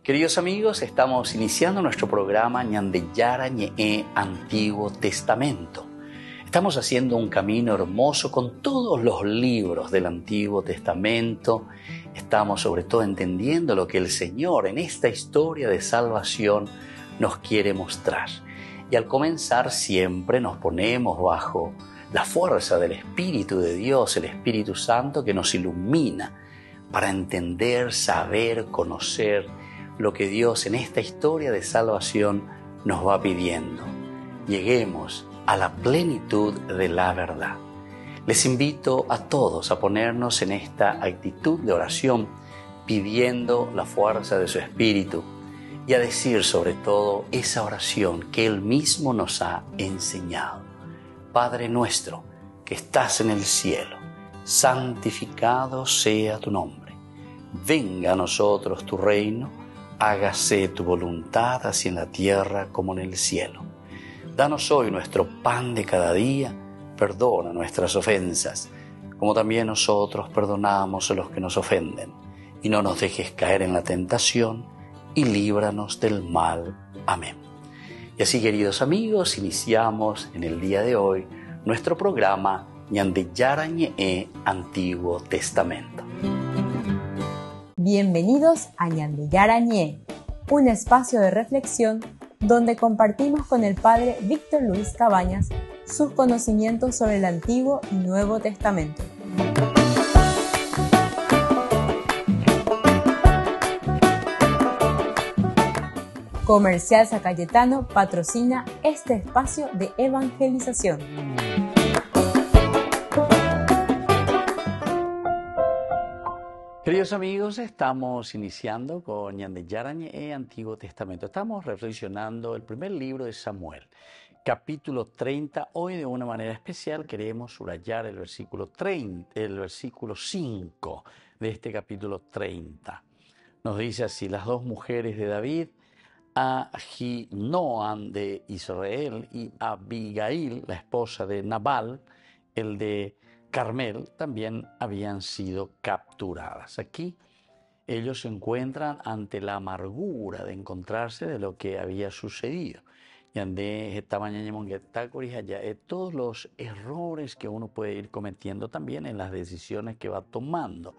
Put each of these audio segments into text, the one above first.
Queridos amigos, estamos iniciando nuestro programa Ñandeyara Ñe'e Antiguo Testamento. Estamos haciendo un camino hermoso con todos los libros del Antiguo Testamento. Estamos sobre todo entendiendo lo que el Señor en esta historia de salvación nos quiere mostrar. Y al comenzar siempre nos ponemos bajo la fuerza del Espíritu de Dios, el Espíritu Santo que nos ilumina para entender, saber, conocer lo que Dios en esta historia de salvación nos va pidiendo. Lleguemos a la plenitud de la verdad. Les invito a todos a ponernos en esta actitud de oración, pidiendo la fuerza de su Espíritu y a decir sobre todo esa oración que Él mismo nos ha enseñado. Padre nuestro, que estás en el cielo, santificado sea tu nombre. Venga a nosotros tu reino. Hágase tu voluntad así en la tierra como en el cielo. Danos hoy nuestro pan de cada día, perdona nuestras ofensas, como también nosotros perdonamos a los que nos ofenden. Y no nos dejes caer en la tentación, y líbranos del mal. Amén. Y así, queridos amigos, iniciamos en el día de hoy nuestro programa Ñandeyara Ñe'e Antiguo Testamento. Bienvenidos a Ñandeyara Ñe'e, un espacio de reflexión donde compartimos con el Padre Víctor Luis Cabañas sus conocimientos sobre el Antiguo y Nuevo Testamento. Comercial San Cayetano patrocina este espacio de evangelización. Queridos amigos, estamos iniciando con Ñandeyara Ñe'e Antiguo Testamento. Estamos reflexionando el primer libro de Samuel, capítulo 30. Hoy de una manera especial queremos subrayar el versículo 5 de este capítulo 30. Nos dice así: las dos mujeres de David, Ahinoam de Israel y Abigail, la esposa de Nabal, el de Carmel, también habían sido capturadas. Aquí ellos se encuentran ante la amargura de encontrarse de lo que había sucedido. Todos los errores que uno puede ir cometiendo también en las decisiones que va tomando.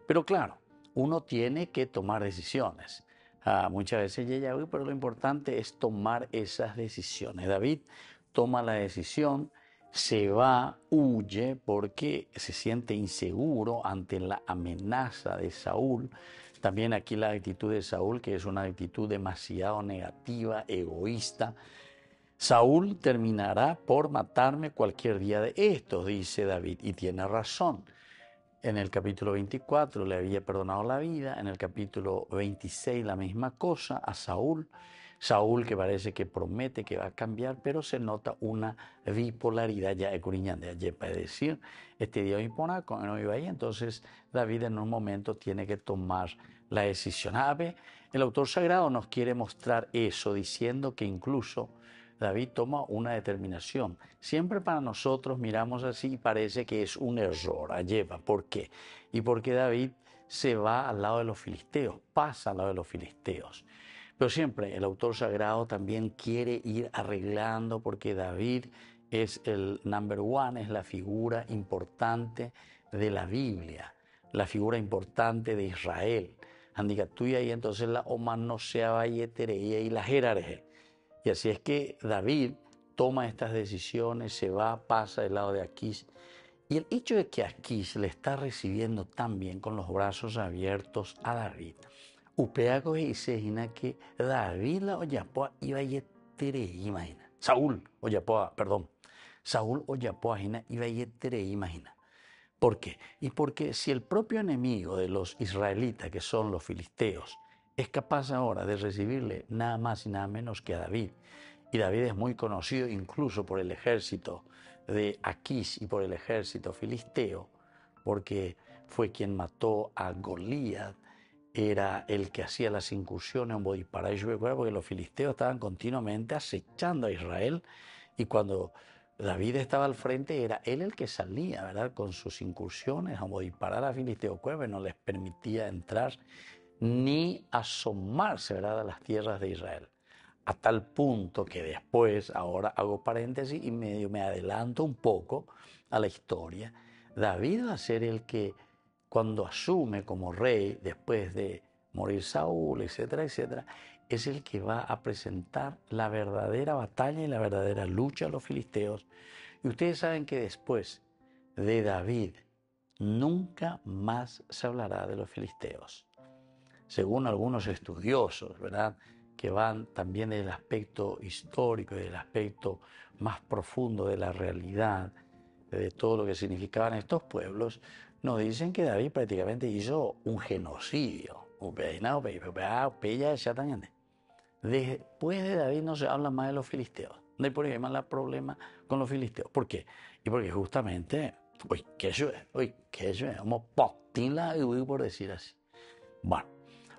Pero claro, uno tiene que tomar decisiones. Muchas veces pero lo importante es tomar esas decisiones. David toma la decisión, se va, huye porque se siente inseguro ante la amenaza de Saúl. También aquí la actitud de Saúl, que es una actitud demasiado negativa, egoísta. Saúl terminará por matarme cualquier día de estos, dice David, y tiene razón. En el capítulo 24 le había perdonado la vida, en el capítulo 26 la misma cosa a Saúl. Saúl que parece que promete que va a cambiar, pero se nota una bipolaridad ya es decir, este día impone con no iba ahí, entonces David en un momento tiene que tomar la decisión. El autor sagrado nos quiere mostrar eso, diciendo que incluso David toma una determinación. Siempre para nosotros miramos así y parece que es un error. ¿Por qué? Y porque David se va al lado de los filisteos, pasa al lado de los filisteos. Pero siempre el autor sagrado también quiere ir arreglando, porque David es el number one, es la figura importante de la Biblia, la figura importante de Israel. Y entonces la Oman no sea valletería y la jerarquía. Y así es que David toma estas decisiones, se va, pasa del lado de Aquís. Y el hecho de que Aquís le está recibiendo tan bien con los brazos abiertos a David, Upeaco dice que David la Oyapoa iba a yetere, imagina. Saúl Oyapoa iba a yetere, imagina. ¿Por qué? Y porque si el propio enemigo de los israelitas, que son los filisteos, es capaz ahora de recibirle nada más y nada menos que a David, y David es muy conocido incluso por el ejército de Aquís y por el ejército filisteo, porque fue quien mató a Goliat, era el que hacía las incursiones en Bodipara. Yo recuerdo porque los filisteos estaban continuamente acechando a Israel, y cuando David estaba al frente era él el que salía, ¿verdad?, con sus incursiones a disparar a filisteos, no les permitía entrar ni asomarse, ¿verdad?, a las tierras de Israel. A tal punto que después, ahora hago paréntesis y medio me adelanto un poco a la historia, David va a ser el que cuando asume como rey, después de morir Saúl, etcétera, etcétera, es el que va a presentar la verdadera batalla y la verdadera lucha a los filisteos. Y ustedes saben que después de David nunca más se hablará de los filisteos. Según algunos estudiosos, ¿verdad?, que van también del aspecto histórico y del aspecto más profundo de la realidad, de todo lo que significaban estos pueblos, nos dicen que David prácticamente hizo un genocidio. Después de David no se habla más de los filisteos. No hay problema con los filisteos. ¿Por qué? Y porque justamente, vamos potila y por decir así. Bueno,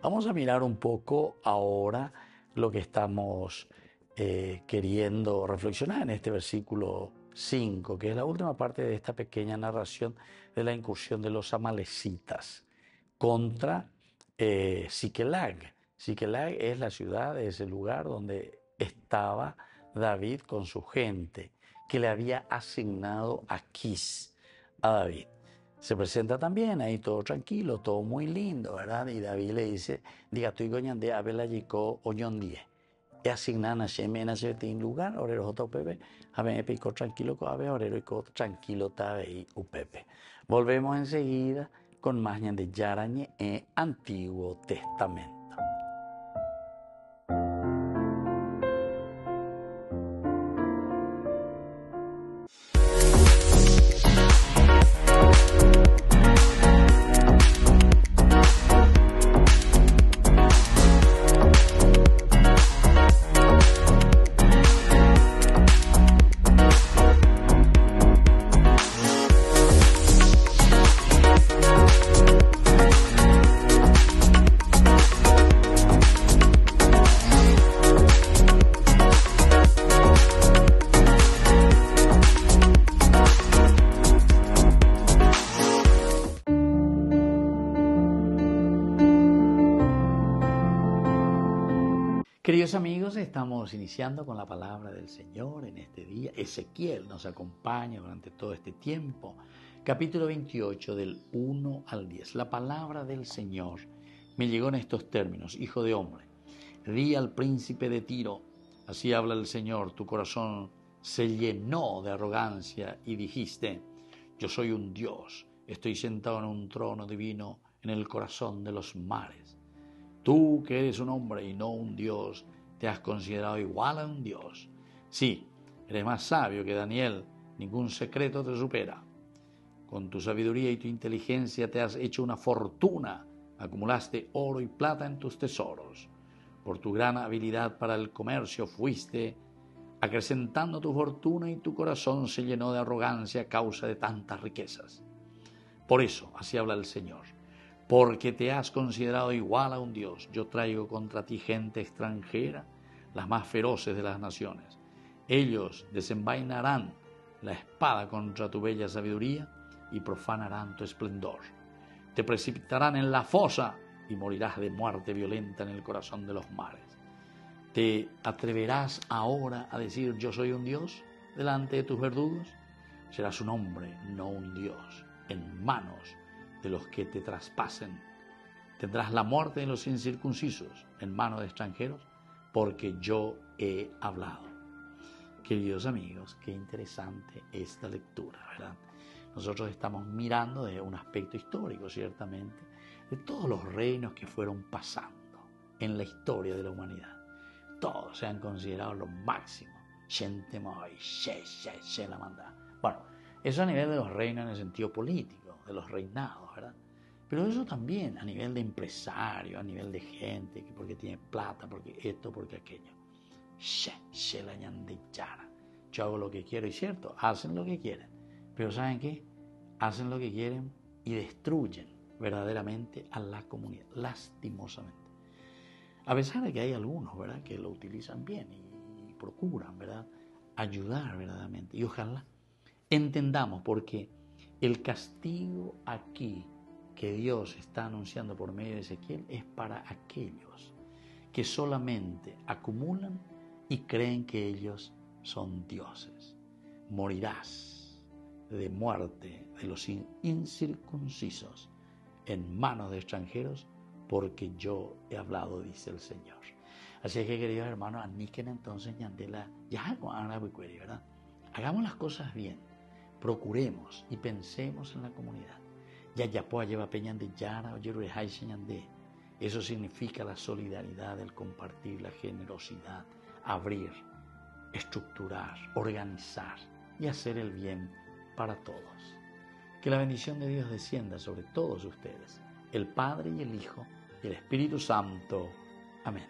vamos a mirar un poco ahora lo que estamos queriendo reflexionar en este versículo 5, que es la última parte de esta pequeña narración de la incursión de los amalecitas contra Siquelag. Siquelag es la ciudad, es el lugar donde estaba David con su gente, que le había asignado Aquís a David. Se presenta también ahí todo tranquilo, todo muy lindo, ¿verdad? Y David le dice, diga, estoy goñande, abela yico oñondie. E asignan a Sheme en ese lugar, orero jota upepe, a me pico tranquilo, abe orero y tranquilo tabe y upepe. Volvemos enseguida con más de Yarañe en Antiguo Testamento. Queridos amigos, estamos iniciando con la palabra del Señor en este día. Ezequiel nos acompaña durante todo este tiempo. Capítulo 28 del 1 al 10. La palabra del Señor me llegó en estos términos. Hijo de hombre, di al príncipe de Tiro, así habla el Señor, tu corazón se llenó de arrogancia y dijiste, yo soy un Dios, estoy sentado en un trono divino en el corazón de los mares. Tú que eres un hombre y no un Dios, te has considerado igual a un Dios. Sí, eres más sabio que Daniel, ningún secreto te supera. Con tu sabiduría y tu inteligencia te has hecho una fortuna, acumulaste oro y plata en tus tesoros. Por tu gran habilidad para el comercio fuiste acrecentando tu fortuna y tu corazón se llenó de arrogancia a causa de tantas riquezas. Por eso, así habla el Señor, porque te has considerado igual a un Dios, yo traigo contra ti gente extranjera, las más feroces de las naciones. Ellos desenvainarán la espada contra tu bella sabiduría y profanarán tu esplendor. Te precipitarán en la fosa y morirás de muerte violenta en el corazón de los mares. ¿Te atreverás ahora a decir yo soy un Dios delante de tus verdugos? Serás un hombre, no un Dios, en manos de los que te traspasen. Tendrás la muerte de los incircuncisos en manos de extranjeros, porque yo he hablado. Queridos amigos, qué interesante esta lectura, ¿verdad? Nosotros estamos mirando desde un aspecto histórico, ciertamente, de todos los reinos que fueron pasando en la historia de la humanidad. Todos se han considerado lo máximo. Bueno, eso a nivel de los reinos en el sentido político, de los reinados, ¿verdad? Pero eso también a nivel de empresario, a nivel de gente, que porque tiene plata, porque esto, porque aquello. Yo hago lo que quiero y cierto, hacen lo que quieren. Pero ¿saben qué? Hacen lo que quieren y destruyen verdaderamente a la comunidad, lastimosamente. A pesar de que hay algunos, ¿verdad?, que lo utilizan bien y procuran, ¿verdad?, ayudar verdaderamente. Y ojalá entendamos, porque el castigo aquí que Dios está anunciando por medio de Ezequiel es para aquellos que solamente acumulan y creen que ellos son dioses. Morirás de muerte de los incircuncisos en manos de extranjeros, porque yo he hablado, dice el Señor. Así es que, queridos hermanos, aniquen entonces ñandela, ya ¿verdad? Hagamos las cosas bien, procuremos y pensemos en la comunidad. Ya lleva peñande yara o yerurejai señande. Eso significa la solidaridad, el compartir, la generosidad, abrir, estructurar, organizar y hacer el bien para todos. Que la bendición de Dios descienda sobre todos ustedes, el Padre y el Hijo y el Espíritu Santo. Amén.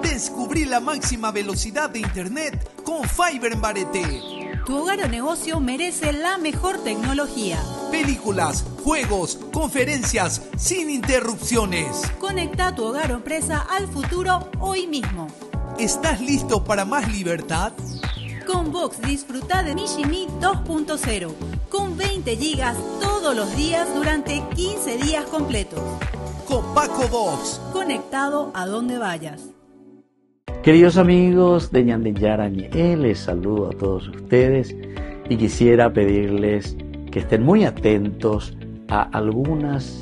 Descubrí la máxima velocidad de Internet con Fiber en Barete. Tu hogar o negocio merece la mejor tecnología. Películas, juegos, conferencias, sin interrupciones. Conecta tu hogar o empresa al futuro hoy mismo. ¿Estás listo para más libertad? Con Vox disfruta de Mishimi 2.0, con 20 gigas todos los días durante 15 días completos. Con Paco Vox. Conectado a donde vayas. Queridos amigos de Ñandillarañe, les saludo a todos ustedes y quisiera pedirles que estén muy atentos a algunas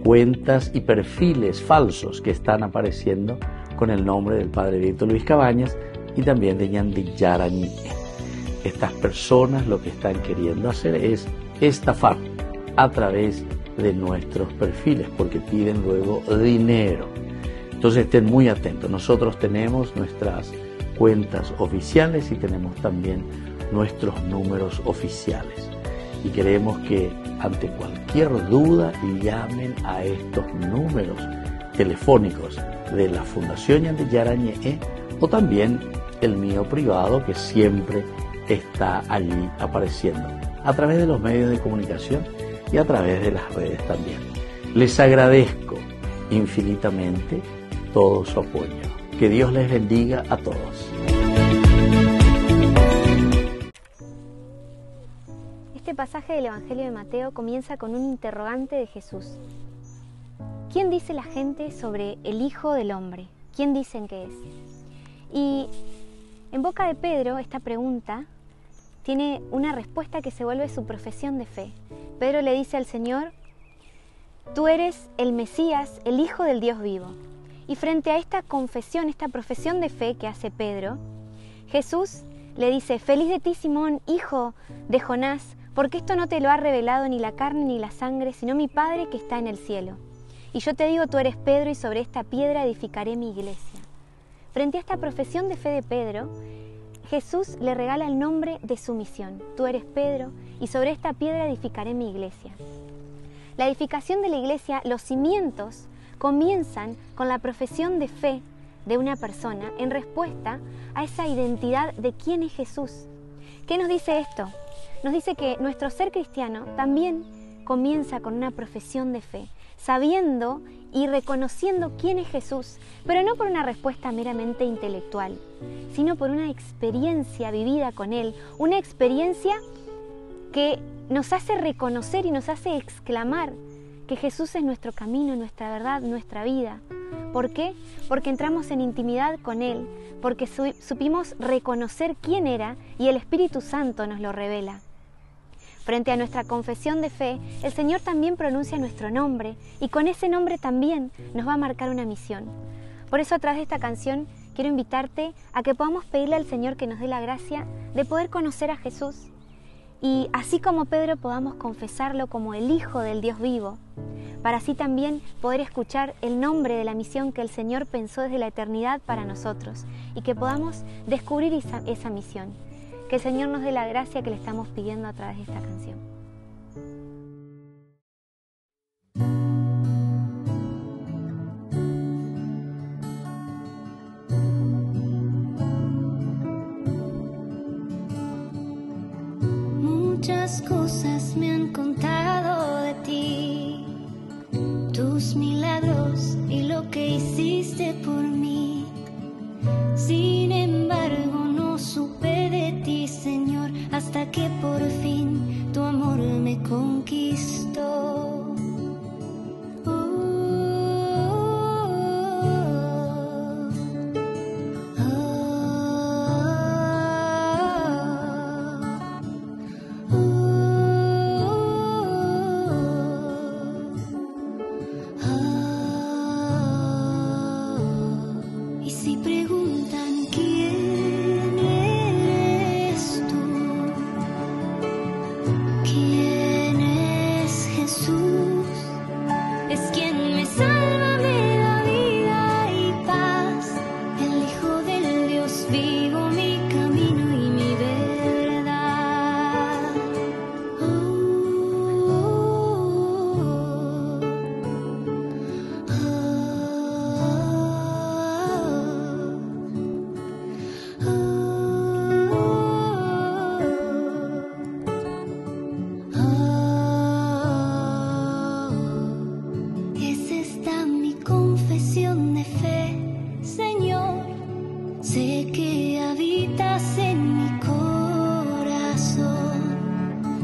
cuentas y perfiles falsos que están apareciendo con el nombre del Padre Víctor Luis Cabañas y también de Ñandillarañe. Estas personas lo que están queriendo hacer es estafar a través de nuestros perfiles porque piden luego dinero. Entonces estén muy atentos. Nosotros tenemos nuestras cuentas oficiales y tenemos también nuestros números oficiales. Y queremos que ante cualquier duda llamen a estos números telefónicos de la Fundación Ñandillarañe o también el mío privado que siempre está allí apareciendo a través de los medios de comunicación y a través de las redes también. Les agradezco infinitamente todo su apoyo. Que Dios les bendiga a todos. Este pasaje del Evangelio de Mateo comienza con un interrogante de Jesús. ¿Quién dice la gente sobre el Hijo del Hombre? ¿Quién dicen que es? Y en boca de Pedro esta pregunta tiene una respuesta que se vuelve su profesión de fe. Pedro le dice al Señor: tú eres el Mesías, el Hijo del Dios vivo. Y frente a esta confesión, esta profesión de fe que hace Pedro, Jesús le dice: feliz de ti, Simón, hijo de Jonás, porque esto no te lo ha revelado ni la carne ni la sangre, sino mi Padre que está en el cielo. Y yo te digo, tú eres Pedro, y sobre esta piedra edificaré mi iglesia. Frente a esta profesión de fe de Pedro, Jesús le regala el nombre de su misión. Tú eres Pedro, y sobre esta piedra edificaré mi iglesia. La edificación de la iglesia, los cimientos, comienzan con la profesión de fe de una persona en respuesta a esa identidad de quién es Jesús. ¿Qué nos dice esto? Nos dice que nuestro ser cristiano también comienza con una profesión de fe, sabiendo y reconociendo quién es Jesús, pero no por una respuesta meramente intelectual, sino por una experiencia vivida con Él, una experiencia que nos hace reconocer y nos hace exclamar que Jesús es nuestro camino, nuestra verdad, nuestra vida. ¿Por qué? Porque entramos en intimidad con Él, porque supimos reconocer quién era y el Espíritu Santo nos lo revela. Frente a nuestra confesión de fe, el Señor también pronuncia nuestro nombre y con ese nombre también nos va a marcar una misión. Por eso, a través de esta canción, quiero invitarte a que podamos pedirle al Señor que nos dé la gracia de poder conocer a Jesús y así como Pedro podamos confesarlo como el Hijo del Dios vivo, para así también poder escuchar el nombre de la misión que el Señor pensó desde la eternidad para nosotros y que podamos descubrir esa misión. Que el Señor nos dé la gracia que le estamos pidiendo a través de esta canción. Muchas cosas me han contado de ti, tus milagros y lo que hiciste por mí. Sin embargo, no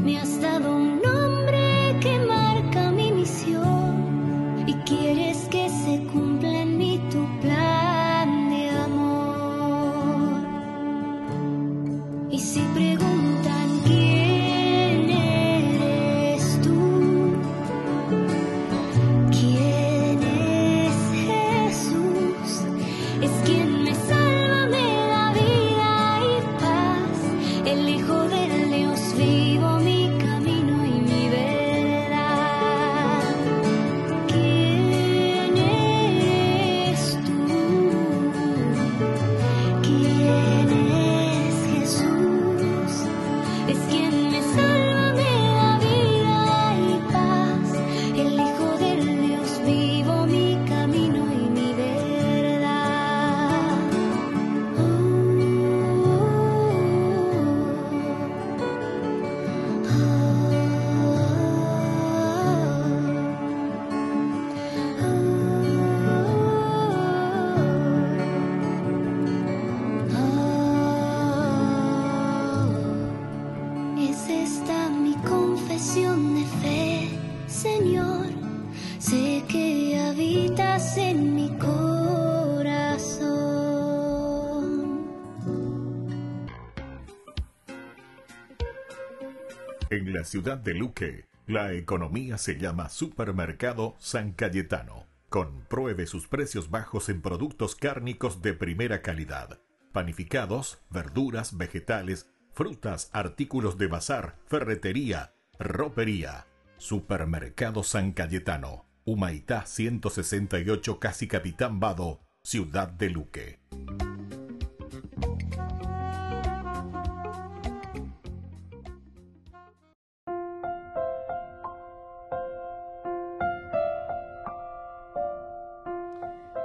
Me has dado un nombre que marca mi misión y quieres que se cumpla en mí tu plan de amor. Y si preguntan quién eres tú, quién es Jesús, es quien me salva, me da vida y paz, el Hijo del Dios vivo, mi camino y mi verdad. ¿Quién eres tú? ¿Quién es Jesús? Es quien me salva, me da vida y paz, el Hijo del Dios vivo, mi camino y mi verdad. Es esta mi confesión de fe, Señor, sé que habitas en mi corazón. En la ciudad de Luque, la economía se llama Supermercado San Cayetano. Compruebe sus precios bajos en productos cárnicos de primera calidad. Panificados, verduras, vegetales, frutas, artículos de bazar, ferretería, ropería. Supermercado San Cayetano, Humaitá 168, Casi Capitán Vado, ciudad de Luque.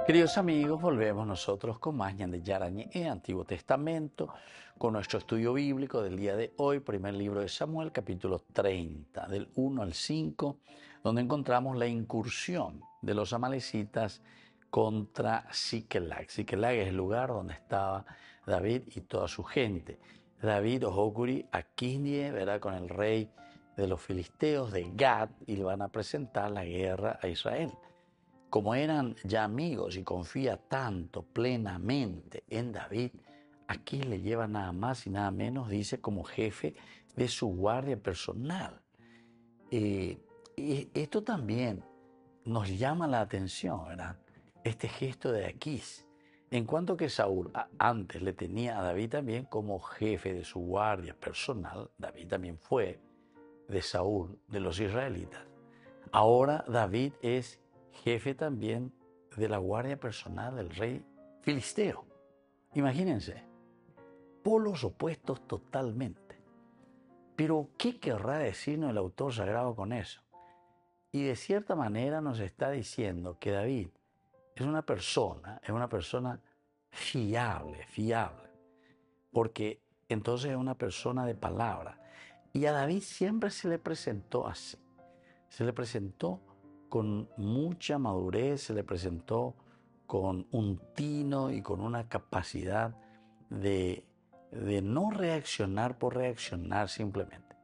Queridos amigos, volvemos nosotros con más de Yarañé en Antiguo Testamento, con nuestro estudio bíblico del día de hoy, primer libro de Samuel, capítulo 30, del 1 al 5, donde encontramos la incursión de los amalecitas contra Siquelag. Siquelag es el lugar donde estaba David y toda su gente. David Ohokuri Akindie, ¿verdad?, con el rey de los filisteos de Gad, y le van a presentar la guerra a Israel. Como eran ya amigos y confía tanto plenamente en David, aquí le lleva nada más y nada menos, dice, como jefe de su guardia personal. Y esto también nos llama la atención, ¿verdad? Este gesto de Aquís. En cuanto que Saúl antes le tenía a David también como jefe de su guardia personal, David también fue de Saúl, de los israelitas. Ahora David es jefe también de la guardia personal del rey filisteo. Imagínense, polos opuestos totalmente. Pero, ¿qué querrá decirnos el autor sagrado con eso? Y de cierta manera nos está diciendo que David es una persona fiable, porque entonces es una persona de palabra. Y a David siempre se le presentó así, se le presentó con mucha madurez, se le presentó con un tino y con una capacidad de no reaccionar por reaccionar simplemente.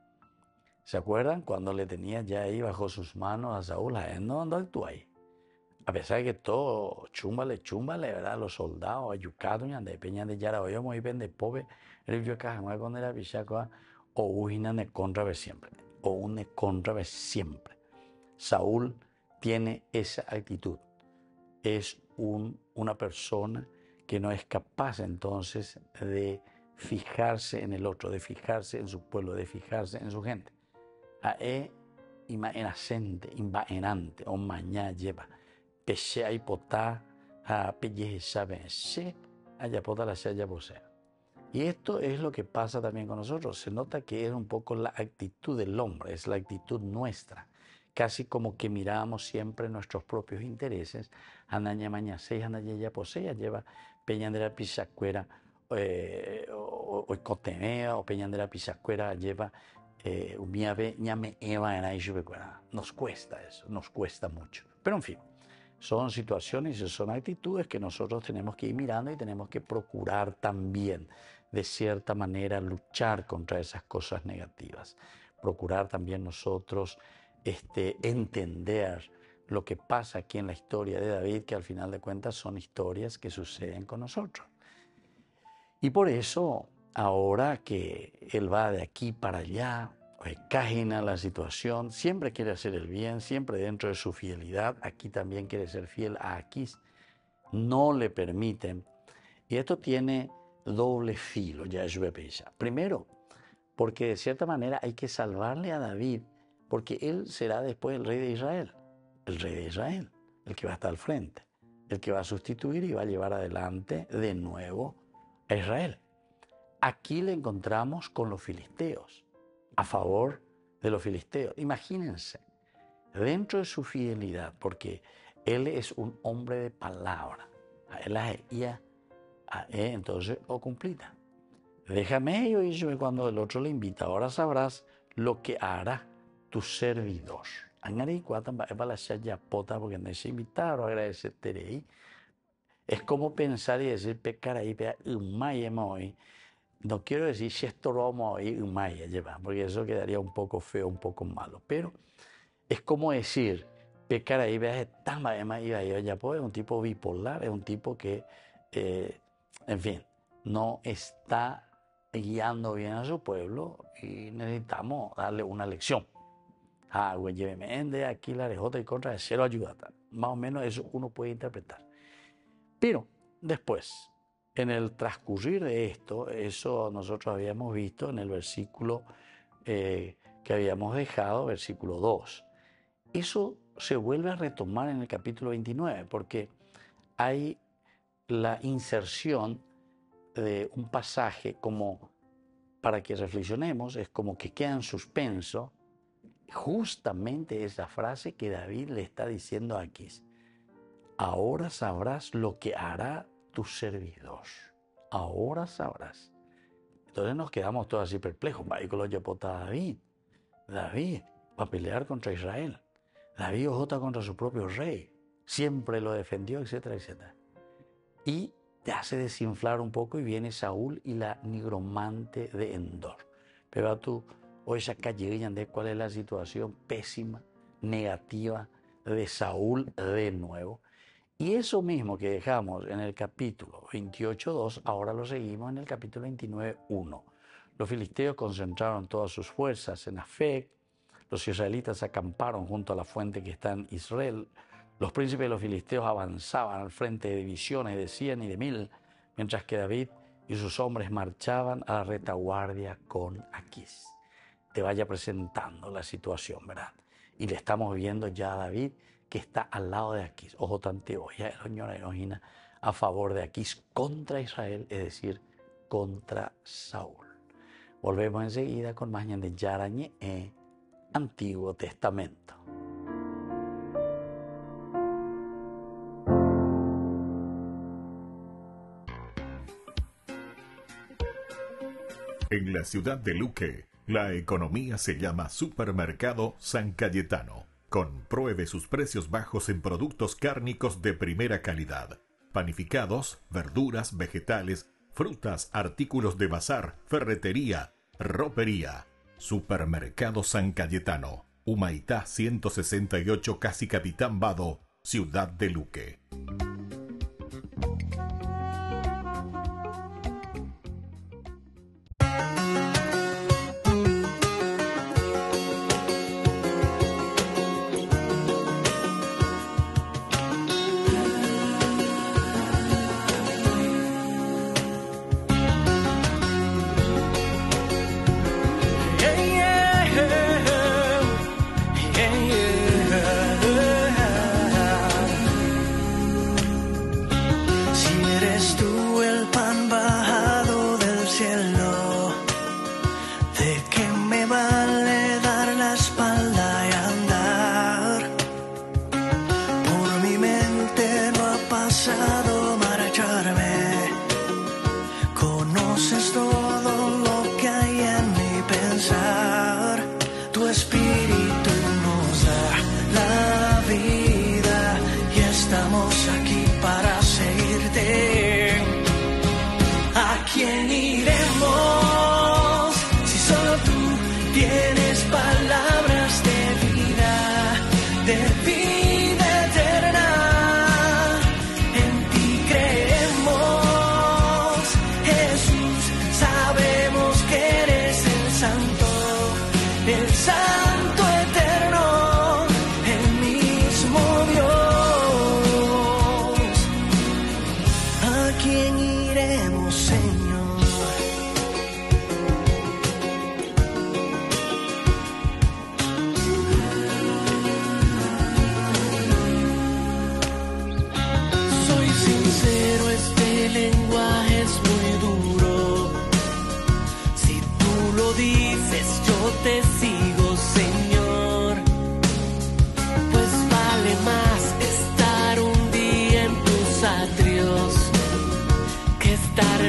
¿Se acuerdan cuando le tenía ya ahí bajo sus manos a Saúl? A él no actuó ahí. A pesar de que todo, chúmbale, ¿verdad? Los soldados, ayucados, de peña de yara, oye, muy bien de pobre, el yo cajamá con el abichacoa, o una ne contra siempre, o un ne contra siempre. Saúl tiene esa actitud. Es una persona que no es capaz entonces de fijarse en el otro, de fijarse en su pueblo, de fijarse en su gente. Imaenacente, imbaenante, o mañana lleva. Peshe hay potá, pelle sabe, se haya potá la se haya posea. Y esto es lo que pasa también con nosotros. Se nota que es un poco la actitud del hombre, es la actitud nuestra. Casi como que miramos siempre nuestros propios intereses. Anaña maña seis, anaña ya posea, lleva peñandera pisacuera, o cotemea, o peñandera pisacuera, lleva umiave ñame eva en aishubecuera. Nos cuesta eso, nos cuesta mucho. Pero en fin, son situaciones y son actitudes que nosotros tenemos que ir mirando y tenemos que procurar también, de cierta manera, luchar contra esas cosas negativas. procurar también nosotros entender lo que pasa aquí en la historia de David, que al final de cuentas son historias que suceden con nosotros. Y por eso, ahora que él va de aquí para allá, encajena la situación, siempre quiere hacer el bien, siempre dentro de su fidelidad, aquí también quiere ser fiel a Aquís, no le permiten. Y esto tiene doble filo, ya es bella. Primero, porque de cierta manera hay que salvarle a David, porque él será después el rey de Israel. El rey de Israel, el que va a estar al frente, el que va a sustituir y va a llevar adelante de nuevo a Israel. Aquí le encontramos con los filisteos, a favor de los filisteos. Imagínense, dentro de su fidelidad, porque él es un hombre de palabra, entonces o cumplida. Déjame yo y yo cuando el otro le invita, ahora sabrás lo que hará tu servidor. Porque me invitaron a agradecer. Es como pensar y decir pecar ahí, no quiero decir si esto lo vamos a oír, porque eso quedaría un poco feo, un poco malo. Pero es como decir pecar ahí, es un tipo bipolar, es un tipo que, en fin, no está guiando bien a su pueblo y necesitamos darle una lección. Aquí la rejota y contra de cero ayuda. Más o menos eso uno puede interpretar. Pero después, en el transcurrir de esto, eso nosotros habíamos visto en el versículo que habíamos dejado, versículo 2. Eso se vuelve a retomar en el capítulo 29, porque hay la inserción de un pasaje como para que reflexionemos, es como que queda en suspenso justamente esa frase que David le está diciendo aquí. Ahora sabrás lo que hará tu servidor. Ahora sabrás. Entonces nos quedamos todos así perplejos. David va a pelear contra Israel. David ojota contra su propio rey. Siempre lo defendió, etcétera, etcétera. Y te hace desinflar un poco y viene Saúl y la nigromante de Endor. Pero tú, hoy esa calle de cuál es la situación pésima, negativa de Saúl de nuevo. Y eso mismo que dejamos en el capítulo 28.2, ahora lo seguimos en el capítulo 29.1. Los filisteos concentraron todas sus fuerzas en Afec, los israelitas acamparon junto a la fuente que está en Israel, los príncipes de los filisteos avanzaban al frente de divisiones de 100 y de 1000, mientras que David y sus hombres marchaban a la retaguardia con Aquís. Te vaya presentando la situación, ¿verdad? Y le estamos viendo ya a David que está al lado de Aquís. Ojo tanteo, ya el señor Elohim a favor de Aquís contra Israel, es decir, contra Saúl. Volvemos enseguida con más de Yarañe Antiguo Testamento. En la ciudad de Luque, la economía se llama Supermercado San Cayetano. Compruebe sus precios bajos en productos cárnicos de primera calidad. Panificados, verduras, vegetales, frutas, artículos de bazar, ferretería, ropería. Supermercado San Cayetano. Humaitá 168, Casi Capitán Vado, ciudad de Luque. ¿A quién iremos si solo tú tienes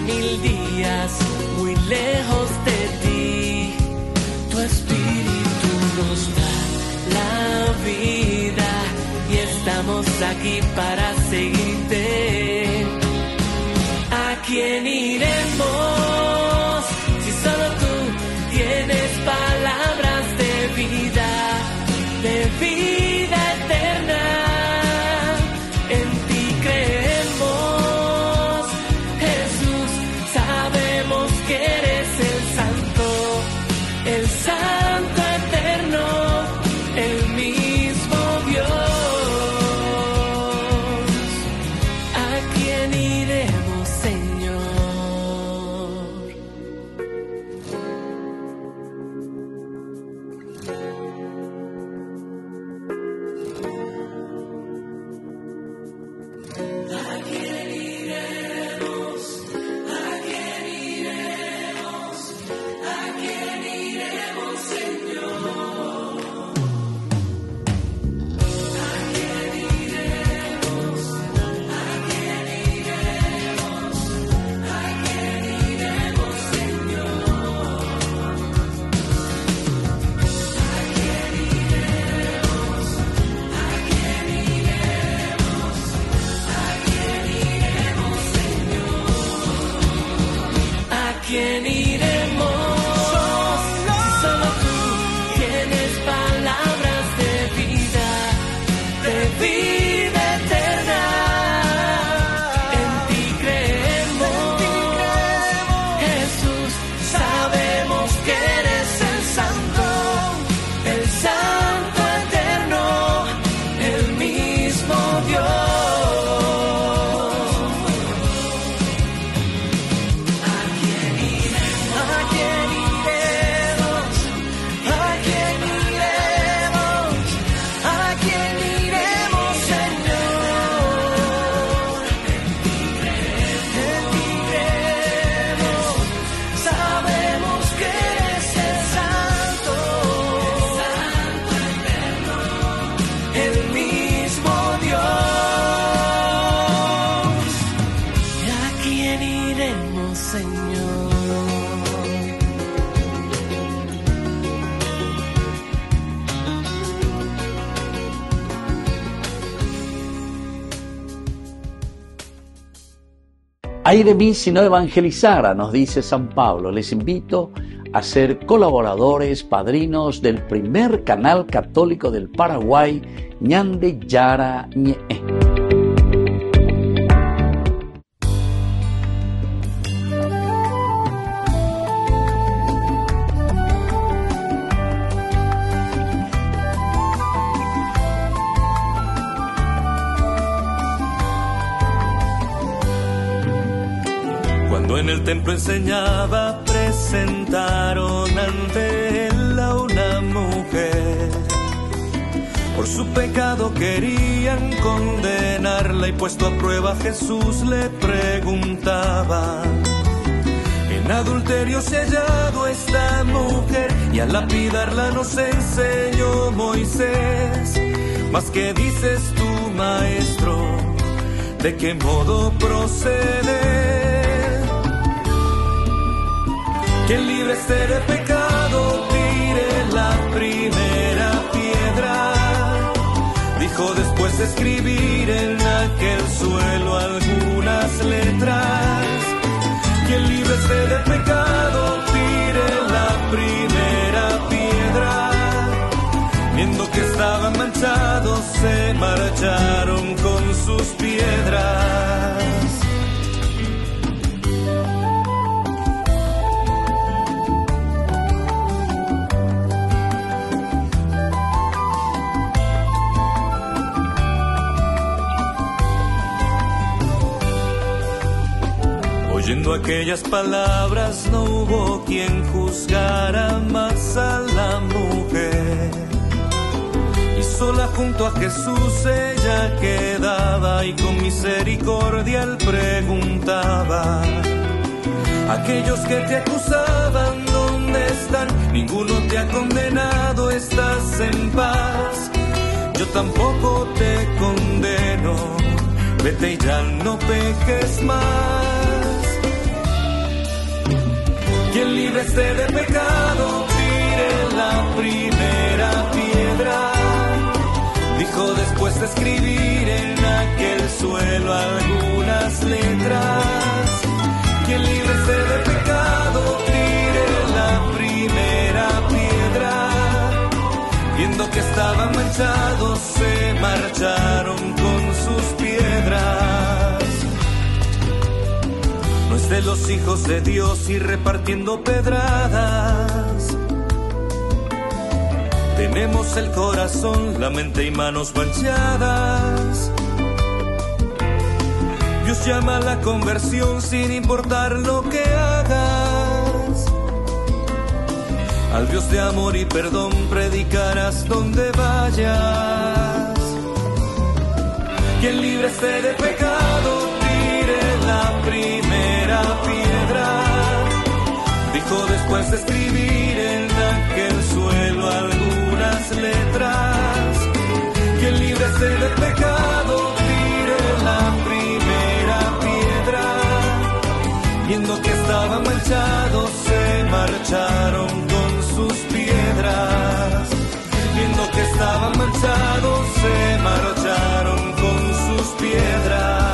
1000 días muy lejos de ti. Tu espíritu nos da la vida y estamos aquí para seguirte. ¿A quién iremos si solo tú tienes palabras de vida eterna? En ti creemos, Jesús, sabemos que eres el Santo eterno, el mismo Dios. ¿A quién iremos, Señor? ¿Quién iremos? Si solo tú tienes palabras de vida eterna. En ti creemos, Jesús, sabemos que eres el Santo eterno, el mismo Dios. Ay de mí si no evangelizara, nos dice San Pablo. Les invito a ser colaboradores, padrinos del primer canal católico del Paraguay, Ñande Yara Ñe. Cuando en el templo enseñaba, presentaron ante él a una mujer. Por su pecado querían condenarla y puesto a prueba Jesús le preguntaba: en adulterio se ha hallado esta mujer y al lapidarla nos enseñó Moisés. Mas ¿qué dices tú, maestro? ¿De qué modo proceder? Quien libre esté de pecado, tire la primera piedra. Dijo después de escribir en aquel suelo algunas letras. Quien libre esté de pecado, tire la primera piedra. Viendo que estaban manchados, se marcharon con sus piedras. Oyendo aquellas palabras no hubo quien juzgara más a la mujer. Y sola junto a Jesús ella quedaba y con misericordia él preguntaba: aquellos que te acusaban, ¿dónde están? Ninguno te ha condenado, estás en paz. Yo tampoco te condeno, vete y ya no peques más. esté de pecado, tire la primera piedra. Dijo después de escribir en aquel suelo algunas letras. Quien libre esté de pecado, tire la primera piedra. Viendo que estaban manchados, se marcharon con sus piedras. No es de los hijos de Dios ir repartiendo pedradas. Tenemos el corazón, la mente y manos manchadas. Dios llama a la conversión sin importar lo que hagas. Al Dios de amor y perdón predicarás donde vayas. Quien libre esté de pecado, tire la primera piedra. Dijo después de escribir en aquel suelo algunas letras. Quien libre esté de pecado, tire la primera piedra. Viendo que estaban manchados, se marcharon con sus piedras. Viendo que estaban manchados, se marcharon con sus piedras.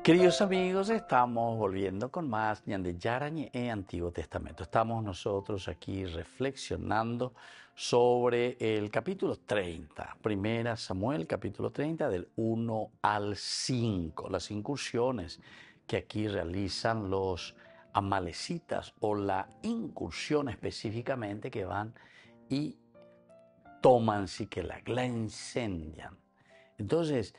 Queridos amigos, estamos volviendo con más Ñande Yarañe en Antiguo Testamento. Estamos nosotros aquí reflexionando sobre el capítulo 30, Primera Samuel, capítulo 30, del 1 al 5, las incursiones que aquí realizan los amalecitas o la incursión específicamente que van y toman Siquelac, la incendian. Entonces,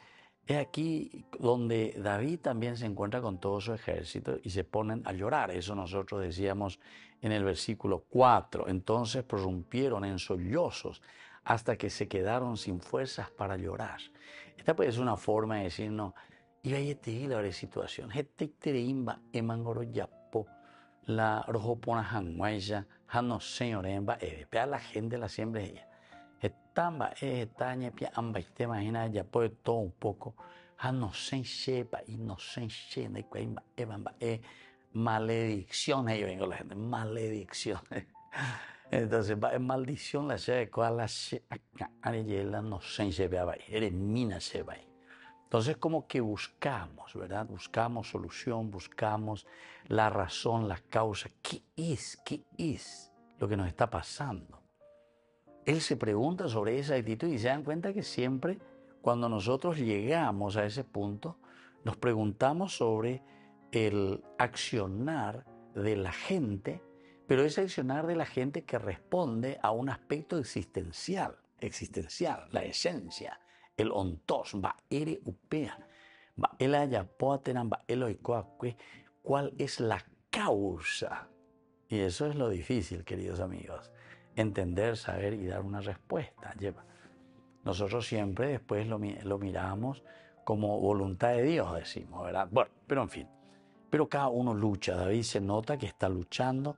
es aquí donde David también se encuentra con todo su ejército y se ponen a llorar. Eso nosotros decíamos en el versículo 4. Entonces prorrumpieron en sollozos hasta que se quedaron sin fuerzas para llorar. Esta pues es una forma de decirnos, y vaya la situación. La rojopona hanguaya, hano señoremba, la gente la siempre ella. Tamba estaña pia amba tema hina ya puede todo un poco inocencia de cuemba evamba maledicción ahí vengo la gente maledicción entonces va en maldición la se cual la se acá la inocencia ve ahí eres mina se va. Entonces como que buscamos, ¿verdad? Buscamos solución, buscamos la razón, la causa. ¿Qué es lo que nos está pasando? Él se pregunta sobre esa actitud y se dan cuenta que siempre cuando nosotros llegamos a ese punto, nos preguntamos sobre el accionar de la gente, pero ese accionar de la gente que responde a un aspecto existencial, la esencia, el ontos, ere upea, el ayapoatenan, el oikoacue, ¿cuál es la causa? Y eso es lo difícil, queridos amigos. Entender, saber y dar una respuesta. Nosotros siempre después lo miramos como voluntad de Dios, decimos, ¿verdad? Bueno, pero en fin. Pero cada uno lucha. David se nota que está luchando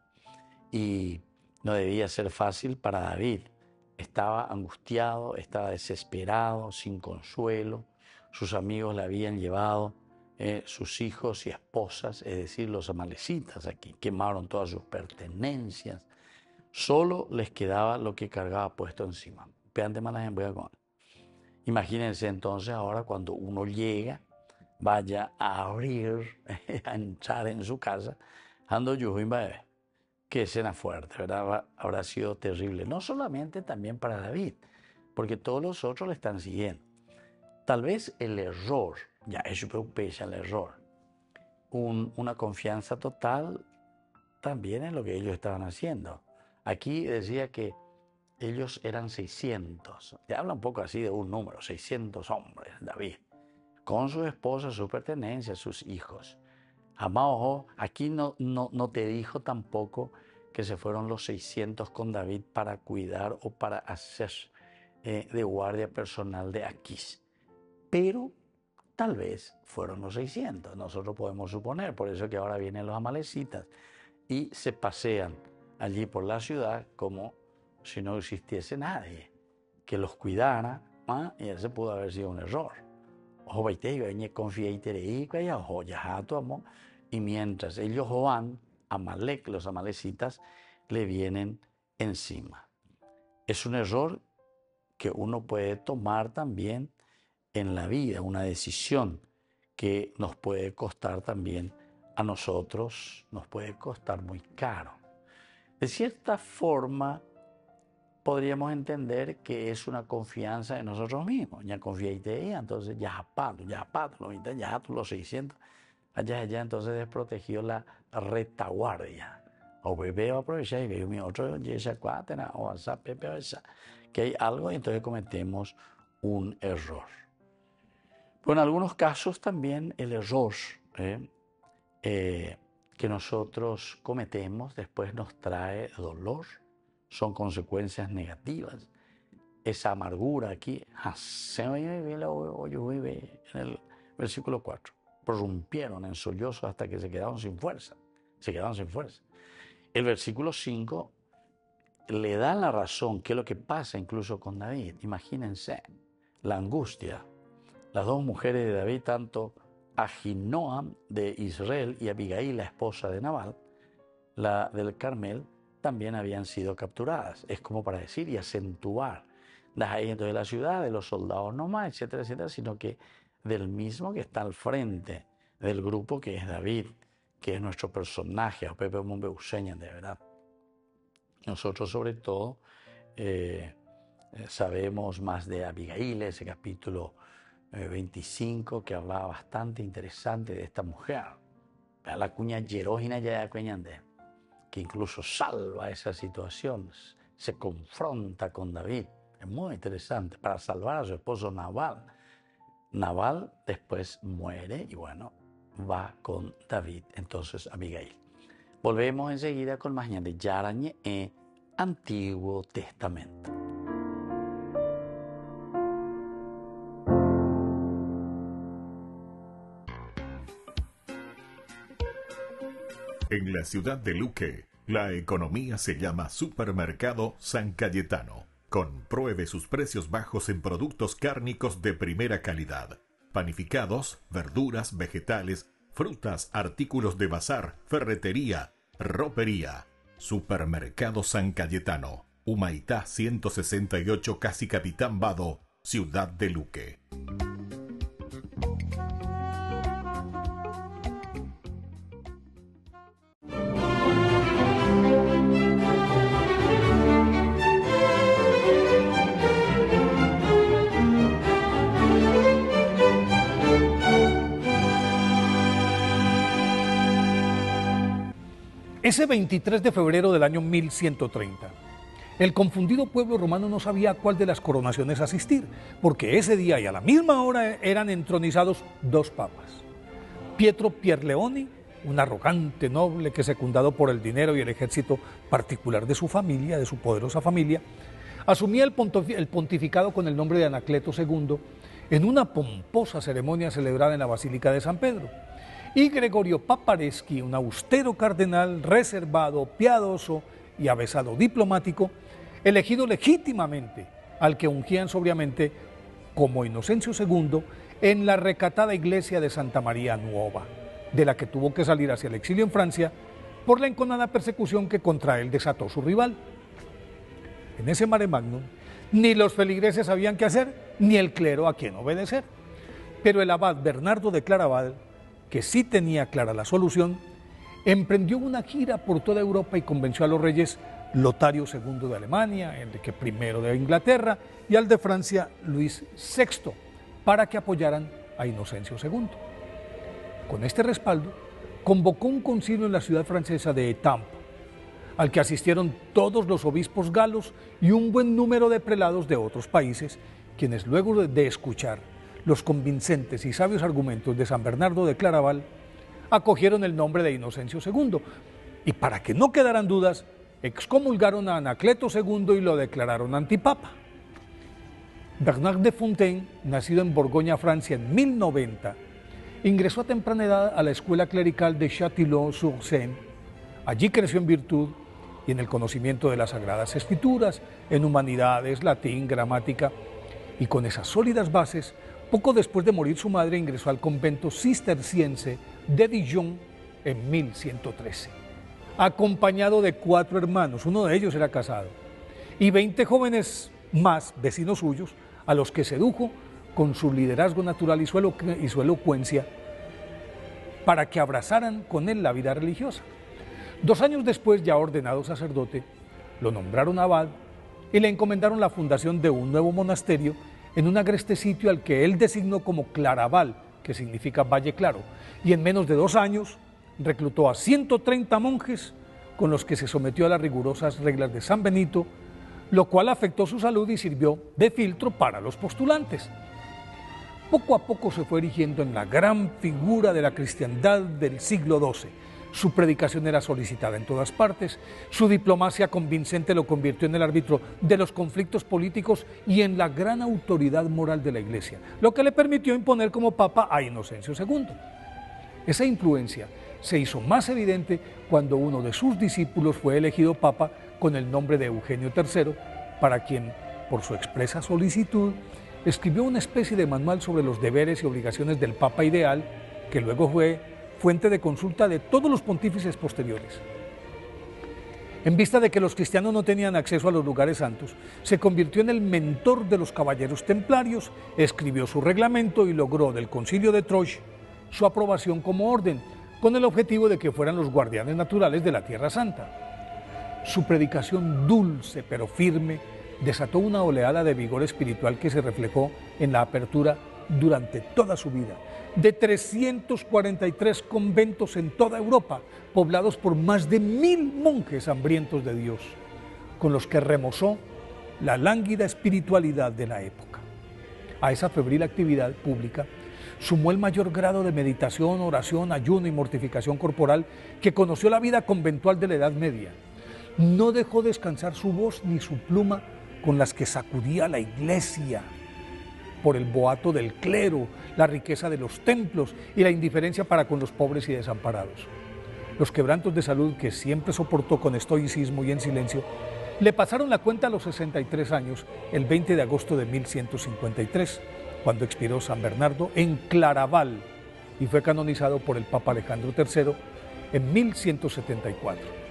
y no debía ser fácil para David. Estaba angustiado, estaba desesperado, sin consuelo. Sus amigos le habían llevado sus hijos y esposas, es decir, los amalecitas aquí. Quemaron todas sus pertenencias. Solo les quedaba lo que cargaba puesto encima. Imagínense entonces ahora cuando uno llega, vaya a abrir, a entrar en su casa, ando yo qué escena fuerte, ¿verdad? Habrá sido terrible. No solamente también para David, porque todos los otros le están siguiendo. Tal vez el error, ya eso preocupa el error, una confianza total también en lo que ellos estaban haciendo. Aquí decía que ellos eran 600. Te habla un poco así de un número, 600 hombres, David, con su esposa, su pertenencia, sus hijos. Amado, aquí no te dijo tampoco que se fueron los 600 con David para cuidar o para hacer de guardia personal de Aquís. Pero tal vez fueron los 600, nosotros podemos suponer. Por eso que ahora vienen los amalecitas y se pasean allí por la ciudad como si no existiese nadie que los cuidara, y ese pudo haber sido un error. Y mientras ellos van, Amalek, los amalecitas, le vienen encima. Es un error que uno puede tomar también en la vida, una decisión que nos puede costar también a nosotros, nos puede costar muy caro. De cierta forma, podríamos entender que es una confianza en nosotros mismos. Ya confiaste, entonces ya los 600, allá entonces desprotegió la retaguardia. O bebé aprovechar y veo mi otro, que hay algo y entonces cometemos un error. Pero en algunos casos también el error que nosotros cometemos después nos trae dolor, son consecuencias negativas. Esa amargura aquí, en el versículo 4, prorrumpieron en sollozos hasta que se quedaron sin fuerza. El versículo 5 le da la razón, que es lo que pasa incluso con David. Imagínense la angustia. Las dos mujeres de David, tanto Ahinoam de Israel y Abigail, la esposa de Nabal, la del Carmel, también habían sido capturadas. Es como para decir y acentuar. Entonces la ciudad, de los soldados no más, etcétera, etcétera, sino que del mismo que está al frente del grupo que es David, que es nuestro personaje, a Pepe Mombeuseña, de verdad. Nosotros sobre todo sabemos más de Abigail, ese capítulo 25, que hablaba bastante interesante de esta mujer. La cuña Yerógina ya que incluso salva esa situación, se confronta con David. Es muy interesante, para salvar a su esposo Nabal. Nabal después muere y bueno, va con David, entonces Abigail. Volvemos enseguida con más de Yarañe en Antiguo Testamento. En la ciudad de Luque, la economía se llama Supermercado San Cayetano. Compruebe sus precios bajos en productos cárnicos de primera calidad. Panificados, verduras, vegetales, frutas, artículos de bazar, ferretería, ropería. Supermercado San Cayetano, Humaitá 168, Casi Capitán Vado, ciudad de Luque. Ese 23 de febrero del año 1130, el confundido pueblo romano no sabía a cuál de las coronaciones asistir, porque ese día y a la misma hora eran entronizados dos papas. Pietro Pierleoni, un arrogante noble que, secundado por el dinero y el ejército particular de su familia, de su poderosa familia, asumía el pontificado con el nombre de Anacleto II en una pomposa ceremonia celebrada en la Basílica de San Pedro. Y Gregorio Papareschi, un austero cardenal reservado, piadoso y avesado diplomático, elegido legítimamente al que ungían sobriamente como Inocencio II en la recatada iglesia de Santa María Nuova, de la que tuvo que salir hacia el exilio en Francia por la enconada persecución que contra él desató su rival. En ese mare magnum, ni los feligreses sabían qué hacer, ni el clero a quién obedecer. Pero el abad Bernardo de Claraval, que sí tenía clara la solución, emprendió una gira por toda Europa y convenció a los reyes Lotario II de Alemania, Enrique I de Inglaterra y al de Francia, Luis VI, para que apoyaran a Inocencio II. Con este respaldo, convocó un concilio en la ciudad francesa de Étampes, al que asistieron todos los obispos galos y un buen número de prelados de otros países, quienes luego de escuchar los convincentes y sabios argumentos de San Bernardo de Claraval, acogieron el nombre de Inocencio II, y para que no quedaran dudas, excomulgaron a Anacleto II y lo declararon antipapa. Bernard de Fontaine, nacido en Borgoña, Francia, en 1090, ingresó a temprana edad a la escuela clerical de Châtillon-sur-Seine. Allí creció en virtud y en el conocimiento de las Sagradas Escrituras, en humanidades, latín, gramática, y con esas sólidas bases, poco después de morir su madre, ingresó al convento cisterciense de Dijon en 1113, acompañado de 4 hermanos, uno de ellos era casado, y 20 jóvenes más, vecinos suyos, a los que sedujo con su liderazgo natural y su elocuencia para que abrazaran con él la vida religiosa. 2 años después, ya ordenado sacerdote, lo nombraron abad y le encomendaron la fundación de un nuevo monasterio en un agreste sitio al que él designó como Claraval, que significa Valle Claro, y en menos de 2 años reclutó a 130 monjes con los que se sometió a las rigurosas reglas de San Benito, lo cual afectó su salud y sirvió de filtro para los postulantes. Poco a poco se fue erigiendo en la gran figura de la cristiandad del siglo XII. Su predicación era solicitada en todas partes, su diplomacia convincente lo convirtió en el árbitro de los conflictos políticos y en la gran autoridad moral de la Iglesia, lo que le permitió imponer como papa a Inocencio II. Esa influencia se hizo más evidente cuando uno de sus discípulos fue elegido papa con el nombre de Eugenio III, para quien, por su expresa solicitud, escribió una especie de manual sobre los deberes y obligaciones del papa ideal, que luego fue fuente de consulta de todos los pontífices posteriores. En vista de que los cristianos no tenían acceso a los lugares santos, se convirtió en el mentor de los caballeros templarios, escribió su reglamento y logró del Concilio de Troyes su aprobación como orden, con el objetivo de que fueran los guardianes naturales de la Tierra Santa. Su predicación dulce pero firme desató una oleada de vigor espiritual que se reflejó en la apertura durante toda su vida de 343 conventos en toda Europa, poblados por más de 1000 monjes hambrientos de Dios, con los que remozó la lánguida espiritualidad de la época. A esa febril actividad pública sumó el mayor grado de meditación, oración, ayuno y mortificación corporal que conoció la vida conventual de la Edad Media. No dejó descansar su voz ni su pluma con las que sacudía la Iglesia por el boato del clero, la riqueza de los templos y la indiferencia para con los pobres y desamparados. Los quebrantos de salud que siempre soportó con estoicismo y en silencio le pasaron la cuenta a los 63 años, el 20 de agosto de 1153, cuando expiró San Bernardo en Claraval y fue canonizado por el Papa Alejandro III en 1174.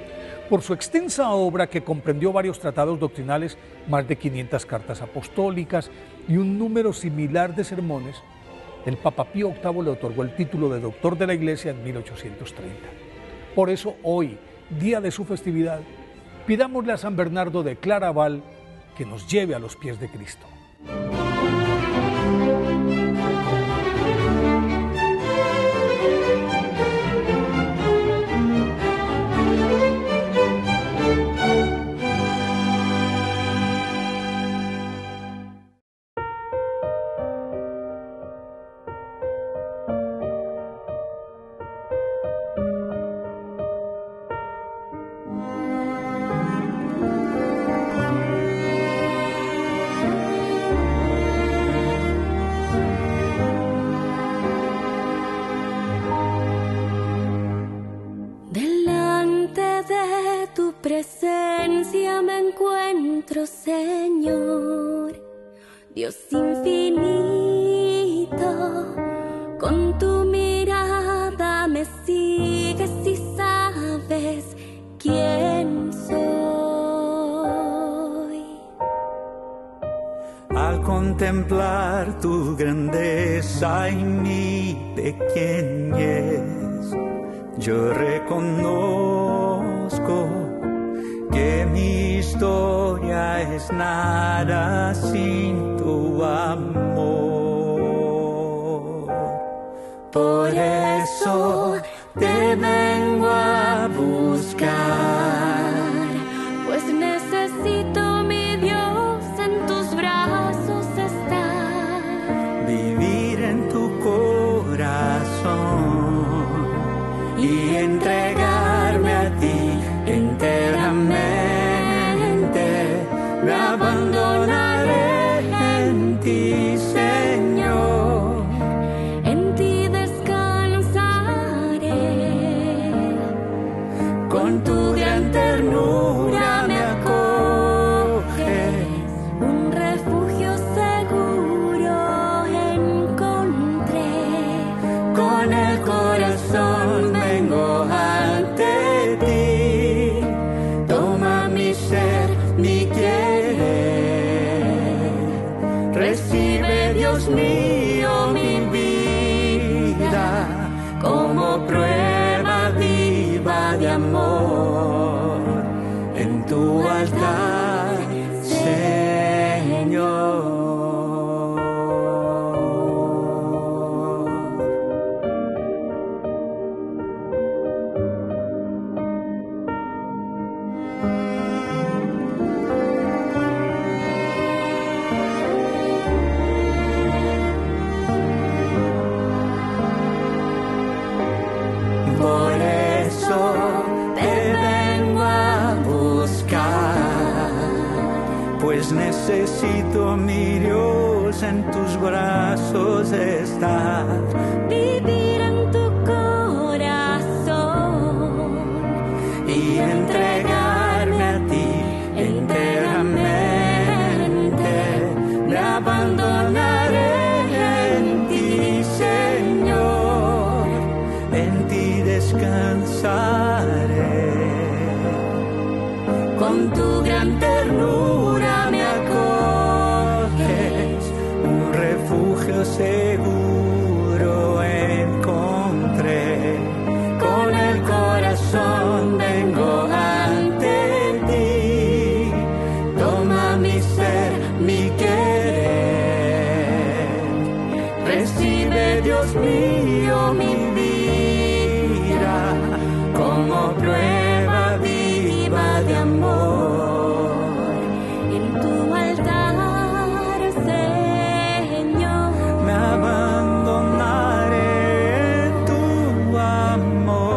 Por su extensa obra, que comprendió varios tratados doctrinales, más de 500 cartas apostólicas y un número similar de sermones, el Papa Pío VIII le otorgó el título de Doctor de la Iglesia en 1830. Por eso hoy, día de su festividad, pidámosle a San Bernardo de Claraval que nos lleve a los pies de Cristo. Presencia me encuentro, Señor, Dios infinito, con tu mirada me sigues y sabes quién soy. Al contemplar tu grandeza y mi pequeñez, Yo reconozco que mi historia es nada sin tu amor. Por eso te vengo a buscar, pues necesito, mi Dios, en tus brazos estar. Vivir en tu corazón y entregarme a ti enteramente. Me abandonaré en ti, Señor. En ti descansaré. Con tu gran ternura me acoges. Un refugio seguro encontré. Con el corazón vengo ante ti. Toma mi ser, mi querer. Recibe, Dios mío, mi vida como prueba viva de amor en tu altar, Señor. Por eso te vengo a buscar, pues necesito, mi Dios, en tus brazos estar. Vivir en tu corazón Y entregarme a ti enteramente. Me abandonaré en ti, Señor. En ti descansaré. Con tu gran ternura me acoges. Un refugio seguro encontré. Con el corazón vengo ante ti. Toma mi ser, mi querer. Recibe, Dios mío, mi vida como prueba viva de amor en tu altar, Señor. me abandonaré en tu amor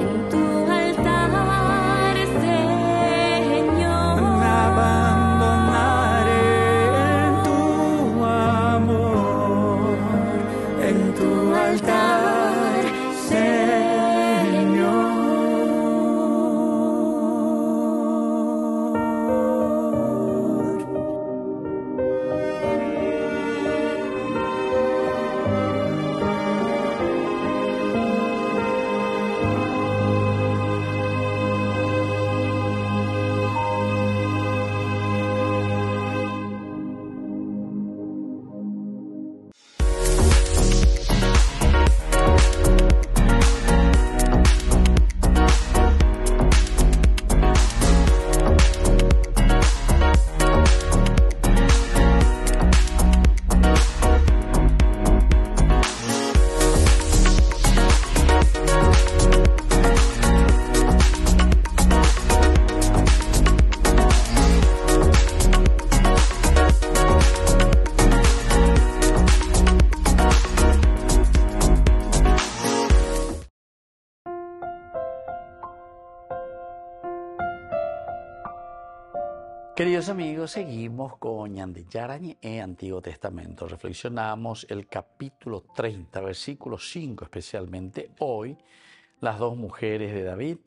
En tu altar, Señor. me abandonaré en tu amor en tu altar, Señor. Queridos amigos, seguimos con Ñande Yarañe en Antiguo Testamento. Reflexionamos el capítulo 30, versículo 5 especialmente. Hoy, las dos mujeres de David,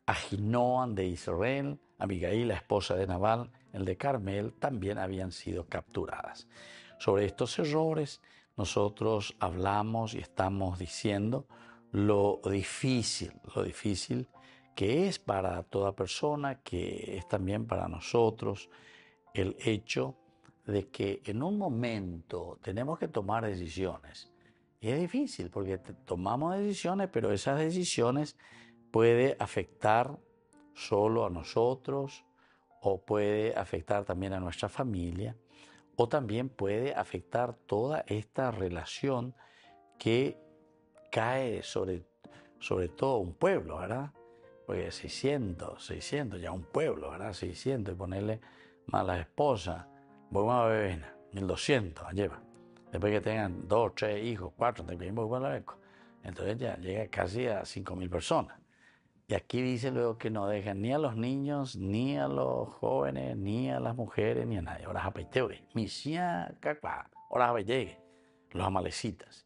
Ahinoam de Israel, Abigail, la esposa de Nabal, el de Carmel, también habían sido capturadas. Sobre estos errores nosotros hablamos y estamos diciendo lo difícil que es para toda persona, que es también para nosotros, el hecho de que en un momento tenemos que tomar decisiones Y es difícil porque tomamos decisiones, pero esas decisiones puede afectar solo a nosotros o puede afectar también a nuestra familia o también puede afectar toda esta relación que cae sobre todo un pueblo, ¿verdad? Porque 600, ya un pueblo, ¿verdad? 600 y ponerle más la esposa, voy a beber 1200, lleva. Después que tengan 2, 3 hijos, 4, entonces ya llega casi a 5000 personas. Y aquí dice luego que no dejan ni a los niños, ni a los jóvenes, ni a las mujeres, ni a nadie. Ahora misia cacua, ahora llegue, los amalecitas.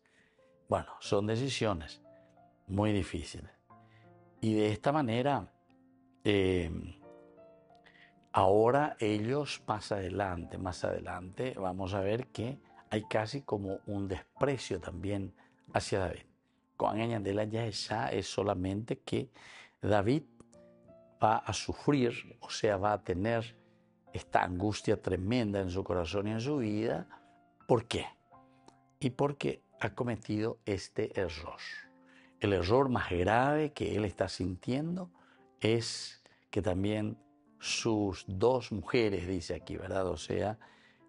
Bueno, son decisiones muy difíciles. Y de esta manera, ahora ellos más adelante, vamos a ver que hay casi como un desprecio también hacia David. Con añadela ya esa es solamente que David va a sufrir, o sea, va a tener esta angustia tremenda en su corazón y en su vida. ¿Por qué? Y porque ha cometido este error. El error más grave que él está sintiendo es que también sus 2 mujeres, dice aquí, ¿verdad? O sea,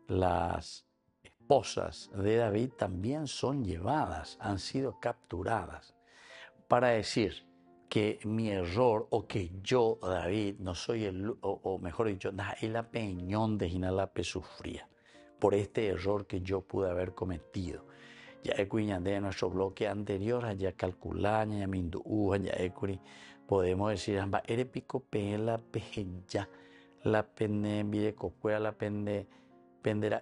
las esposas de David también son llevadas, han sido capturadas, para decir que mi error o que yo, David, no soy o mejor dicho, la peñón de Jinalape sufría por este error que yo pude haber cometido. Ya de nuestro bloque anterior, ya calculaña, ya mindu, ya podemos decir, ere pico pela peja, la pende vire cocuera, la pende pendera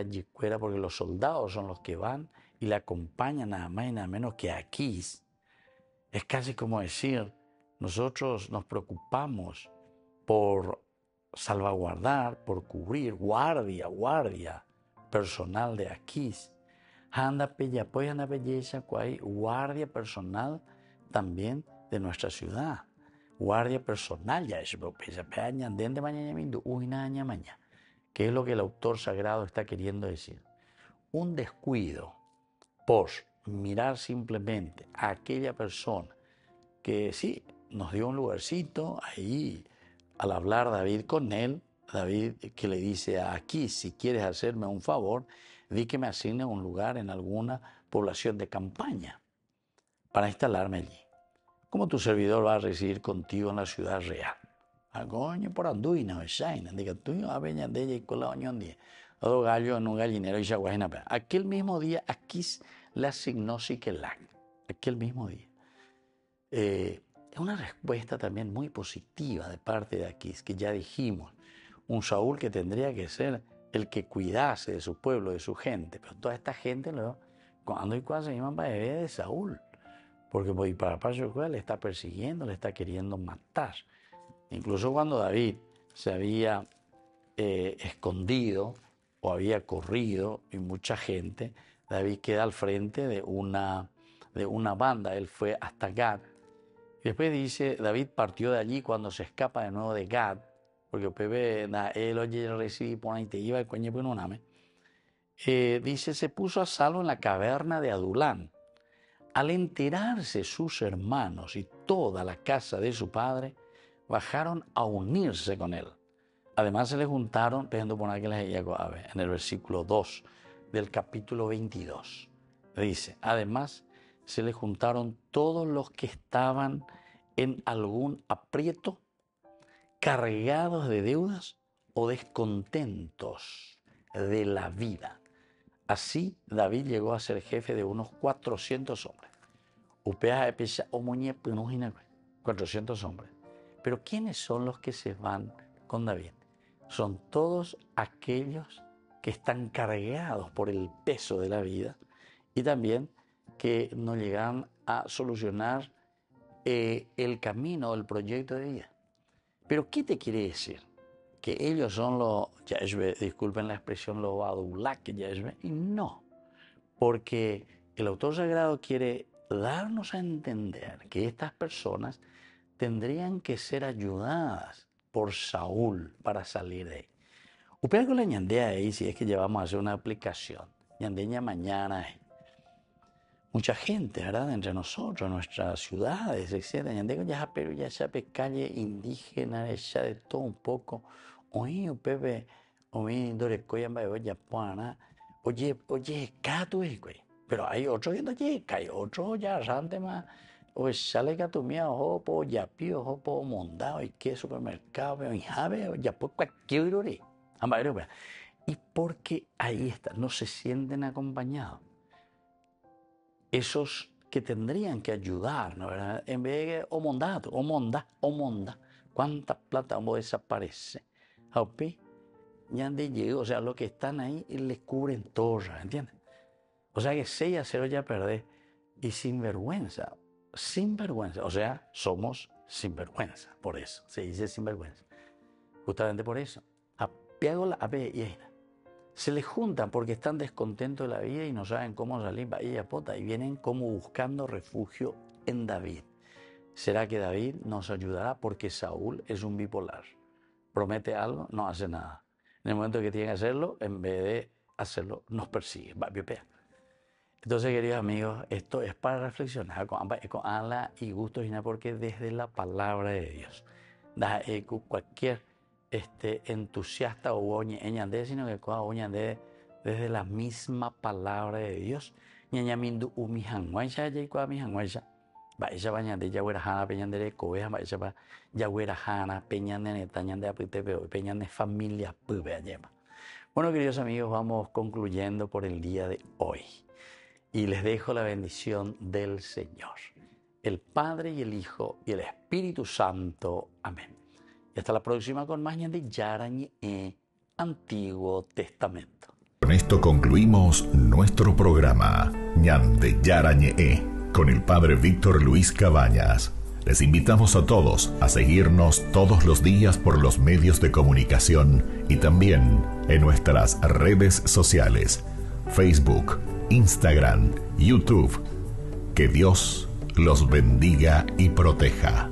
yicuera, porque los soldados son los que van y la acompañan nada más y nada menos que aquí. Es casi como decir, nosotros nos preocupamos por salvaguardar, por cubrir, guardia personal de aquí. Guardia personal también de nuestra ciudad. Guardia personal ya es ¿Qué es lo que el autor sagrado está queriendo decir? Un descuido por mirar simplemente a aquella persona que sí, nos dio un lugarcito ahí, al hablar David con él, David que le dice a Aquís, si quieres hacerme un favor, di que me asigne un lugar en alguna población de campaña para instalarme allí. ¿Cómo tu servidor va a residir contigo en la ciudad real? Agoño por anduina, diga tú, aveña de ella y con la oñón día. Todo gallo en un gallinero y chaguajina. Aquel mismo día, Aquís le asignó Siquelac. Aquel mismo día. Es una respuesta también muy positiva de parte de Aquís, que ya dijimos. Un Saúl que tendría que ser el que cuidase de su pueblo, de su gente. Pero toda esta gente, cuando y cuando se llaman para de Saúl. Porque para le está persiguiendo, le está queriendo matar. Incluso cuando David se había escondido o había corrido, y mucha gente, David queda al frente de una banda. Él fue hasta Gad. Y después dice, David partió de allí cuando se escapa de nuevo de Gad, porque él oye recibí por ahí te iba el coño por un ame. Dice, se puso a salvo en la caverna de Adulán. Al enterarse sus hermanos y toda la casa de su padre, bajaron a unirse con él. Además se le juntaron, en el versículo 2 del capítulo 22, dice, además se le juntaron todos los que estaban en algún aprieto, cargados de deudas o descontentos de la vida. Así David llegó a ser jefe de unos 400 hombres. 400 hombres. Pero ¿quiénes son los que se van con David? Son todos aquellos que están cargados por el peso de la vida y también que no llegan a solucionar el camino, el proyecto de vida. Pero ¿qué te quiere decir? Que ellos son los, disculpen la expresión, los badulak, y no, porque el autor sagrado quiere darnos a entender que estas personas tendrían que ser ayudadas por Saúl para salir de ahí. Upea con la ñandea ahí, si es que llevamos a hacer una aplicación, ñandeña mañana, mucha gente, ¿verdad? Entre nosotros, nuestras ciudades, etc. Pero ya sabe, calle indígena, ya de todo un poco. Oye, Pepe, oye, pero hay otros que no llegan, hay otros ya arranque más. O sale que tu mía, o po yapi, o po mondado, y qué supermercado, y jave, o ya pues cualquier hora. Y porque ahí está, no se sienten acompañados. Esos que tendrían que ayudar, ¿no? ¿Verdad? En vez de o monda, ¿cuánta plata desaparece? O sea, los que están ahí les cubren todo, ¿entiendes? O sea que 6-0 ya perdés. Y sinvergüenza, o sea, somos sinvergüenza, por eso, se dice sinvergüenza. Justamente por eso. Se les juntan porque están descontentos de la vida y no saben cómo salir, y vienen como buscando refugio en David. ¿Será que David nos ayudará? Porque Saúl es un bipolar. Promete algo, no hace nada. En el momento que tiene que hacerlo, en vez de hacerlo, nos persigue. Entonces, queridos amigos, esto es para reflexionar con ala y gusto, porque desde la palabra de Dios, cualquier entusiasta o oñande, sino que oñande desde la misma palabra de Dios, ñañamindu umihanguaisha yaicuamihanguaisha, baisha bañande yahuerajana peñandere cobeja, baisha ba yahuerajana peñande tañande apitepeo, peñande familia pube ayema. Bueno, queridos amigos, vamos concluyendo por el día de hoy. Y les dejo la bendición del Señor, el Padre y el Hijo y el Espíritu Santo. Amén. Y hasta la próxima con más de Yarañe Antiguo Testamento. Con esto concluimos nuestro programa Ñande Yarañe con el Padre Víctor Luis Cabañas. Les invitamos a todos a seguirnos todos los días por los medios de comunicación y también en nuestras redes sociales, Facebook, Instagram, YouTube. Que Dios los bendiga y proteja.